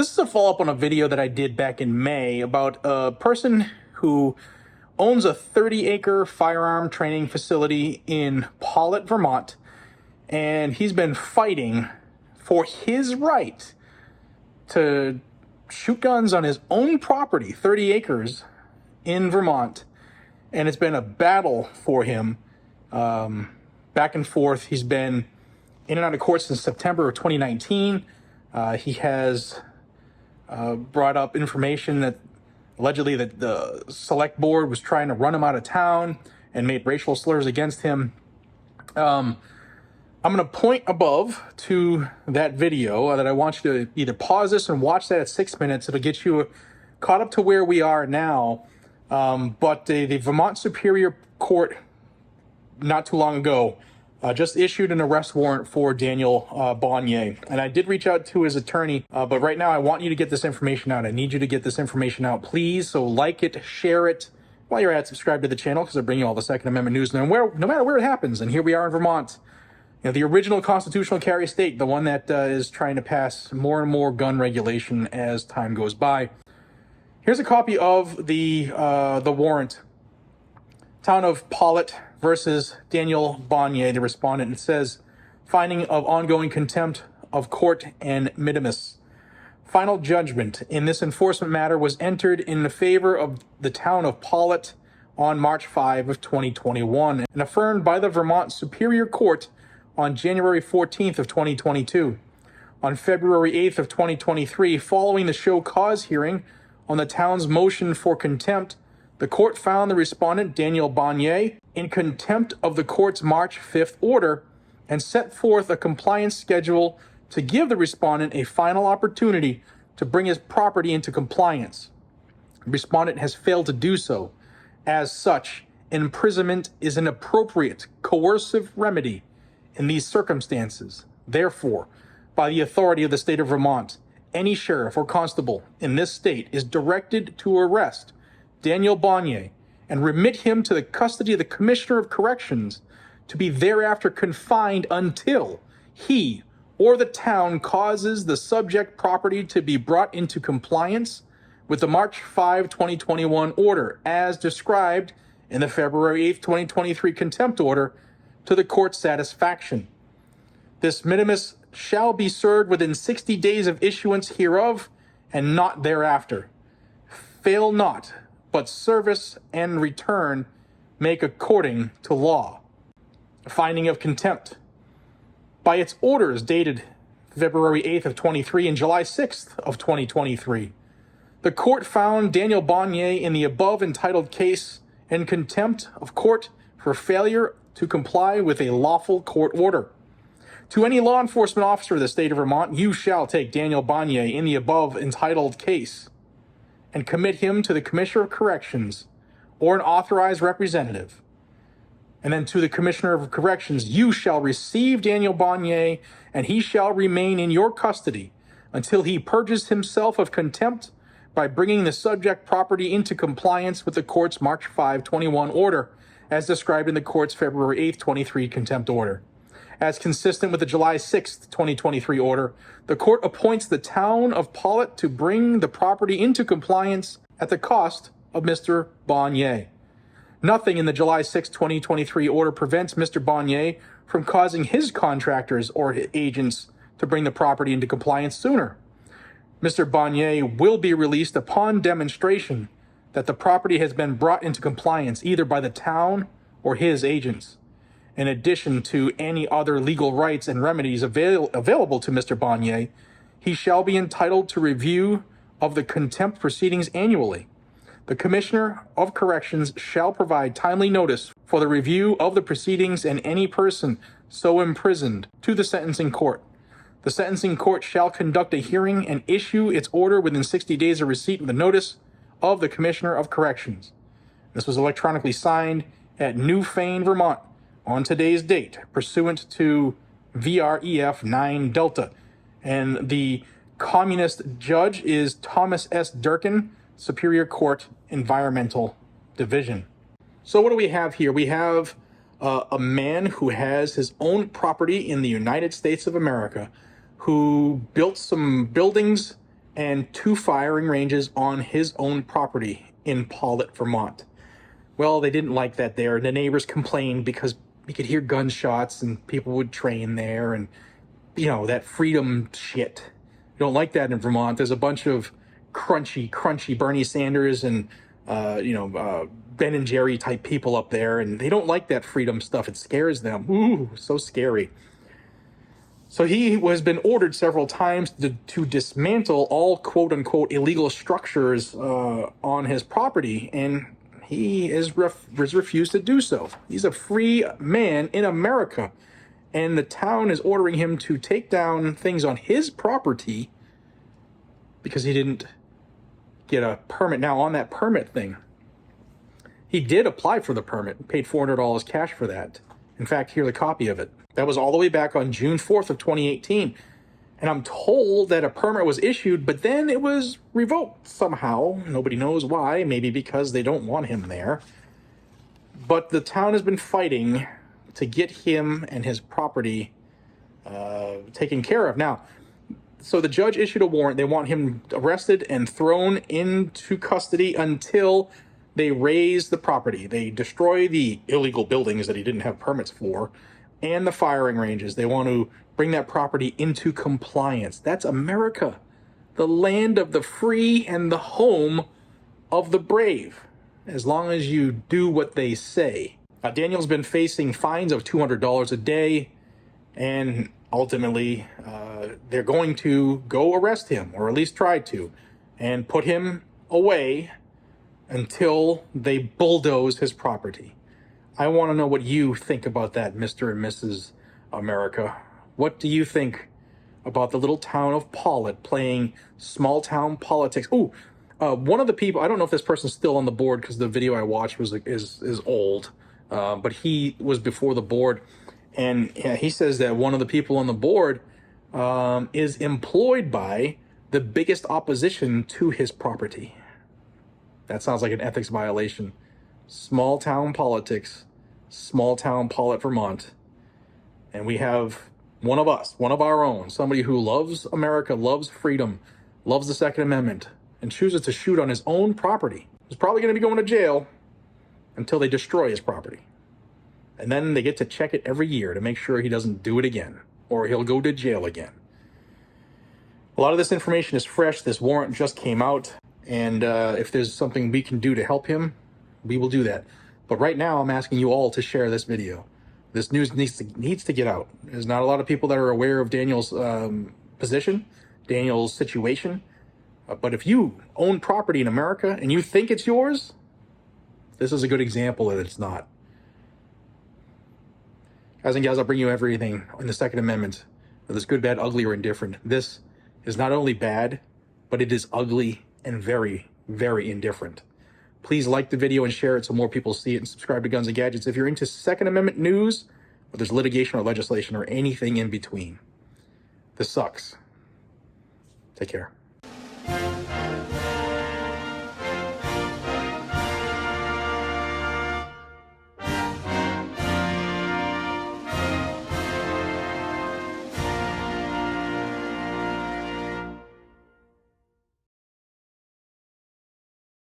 This is a follow-up on a video that I did back in May about a person who owns a 30-acre firearm training facility in Pollitt, Vermont, and he's been fighting for his right to shoot guns on his own property, 30 acres in Vermont, and it's been a battle for him, back and forth. He's been in and out of court since September of 2019. He has brought up information that allegedly that the select board was trying to run him out of town and made racial slurs against him. I'm going to point above to that video that I want you to either pause this and watch that at 6 minutes. It'll get you caught up to where we are now. But the Vermont Superior Court not too long ago just issued an arrest warrant for Daniel Bonnier. And I did reach out to his attorney, but right now I want you to get this information out. I need you to get this information out, please. So like it, share it. While you're at, subscribe to the channel because I bring you all the Second Amendment news no matter where it happens. And here we are in Vermont, the original constitutional carry state, the one that is trying to pass more and more gun regulation as time goes by. Here's a copy of the warrant. Town of Pollitt versus Daniel Bonnier, the respondent. It says, finding of ongoing contempt of court and minimus. Final judgment in this enforcement matter was entered in favor of the town of Pollitt on March 5 of 2021 and affirmed by the Vermont Superior Court on January 14th of 2022. On February 8th of 2023, following the show cause hearing on the town's motion for contempt, the court found the respondent, Daniel Bonnier, in contempt of the court's March 5th order and set forth a compliance schedule to give the respondent a final opportunity to bring his property into compliance. The respondent has failed to do so. As such, imprisonment is an appropriate coercive remedy in these circumstances. Therefore, by the authority of the state of Vermont, any sheriff or constable in this state is directed to arrest Daniel Bonnier and remit him to the custody of the Commissioner of Corrections to be thereafter confined until he or the town causes the subject property to be brought into compliance with the March 5, 2021 order as described in the February 8, 2023 contempt order to the court's satisfaction. This minimus shall be served within 60 days of issuance hereof and not thereafter. Fail not, but service and return make according to law. Finding of contempt. By its orders dated February 8th of 23 and July 6th of 2023, the court found Daniel Bonnier in the above entitled case in contempt of court for failure to comply with a lawful court order. To any law enforcement officer of the state of Vermont, you shall take Daniel Bonnier in the above entitled case and commit him to the Commissioner of Corrections or an authorized representative. And then to the Commissioner of Corrections, you shall receive Daniel Bonnier, and he shall remain in your custody until he purges himself of contempt by bringing the subject property into compliance with the court's March 5, 21 order, as described in the court's February 8, 23 contempt order. As consistent with the July 6, 2023 order, the court appoints the town of Pollitt to bring the property into compliance at the cost of Mr. Bonnier. Nothing in the July 6, 2023 order prevents Mr. Bonnier from causing his contractors or agents to bring the property into compliance sooner. Mr. Bonnier will be released upon demonstration that the property has been brought into compliance either by the town or his agents. In addition to any other legal rights and remedies available to Mr. Bonnier, he shall be entitled to review of the contempt proceedings annually. The Commissioner of Corrections shall provide timely notice for the review of the proceedings and any person so imprisoned to the sentencing court. The sentencing court shall conduct a hearing and issue its order within 60 days of receipt of the notice of the Commissioner of Corrections. This was electronically signed at Newfane, Vermont, on today's date, pursuant to VREF 9 Delta. And the communist judge is Thomas S. Durkin, Superior Court Environmental Division. So what do we have here? We have a man who has his own property in the United States of America, who built some buildings and 2 firing ranges on his own property in Paulet, Vermont. Well, they didn't like that there, and the neighbors complained because you could hear gunshots and people would train there, and that freedom shit. You don't like that in Vermont. There's a bunch of crunchy Bernie Sanders and Ben and Jerry type people up there, and they don't like that freedom stuff. It scares them. Ooh, so scary. So he has been ordered several times to dismantle all quote-unquote illegal structures on his property, and he has refused to do so. He's a free man in America, and the town is ordering him to take down things on his property because he didn't get a permit. Now, on that permit thing, he did apply for the permit, paid $400 cash for that. In fact, here's a copy of it. That was all the way back on June 4th of 2018. And I'm told that a permit was issued, but then it was revoked somehow. Nobody knows why. Maybe because they don't want him there. But the town has been fighting to get him and his property taken care of. Now, so the judge issued a warrant. They want him arrested and thrown into custody until they raise the property. They destroy the illegal buildings that he didn't have permits for and the firing ranges. They want to bring that property into compliance. That's America, the land of the free and the home of the brave, as long as you do what they say. Daniel's been facing fines of $200 a day, and ultimately they're going to go arrest him, or at least try to, and put him away until they bulldoze his property. I want to know what you think about that, Mr. and Mrs. America. What do you think about the little town of Paulet playing small town politics? Ooh, one of the people, I don't know if this person's still on the board because the video I watched is old, but he was before the board, and he says that one of the people on the board is employed by the biggest opposition to his property. That sounds like an ethics violation. Small town politics, small town Paulet, Vermont. And we have one of us, one of our own, somebody who loves America, loves freedom, loves the Second Amendment, and chooses to shoot on his own property. He's probably going to be going to jail until they destroy his property. And then they get to check it every year to make sure he doesn't do it again, or he'll go to jail again. A lot of this information is fresh. This warrant just came out. And if there's something we can do to help him, we will do that. But right now, I'm asking you all to share this video. This news needs to get out. There's not a lot of people that are aware of Daniel's position, Daniel's situation. But if you own property in America and you think it's yours, this is a good example that it's not. Guys and gals, I'll bring you everything in the Second Amendment, whether it's good, bad, ugly, or indifferent. This is not only bad, but it is ugly and very, very indifferent. Please like the video and share it so more people see it, and subscribe to Guns and Gadgets if you're into Second Amendment news, whether there's litigation or legislation or anything in between. This sucks. Take care.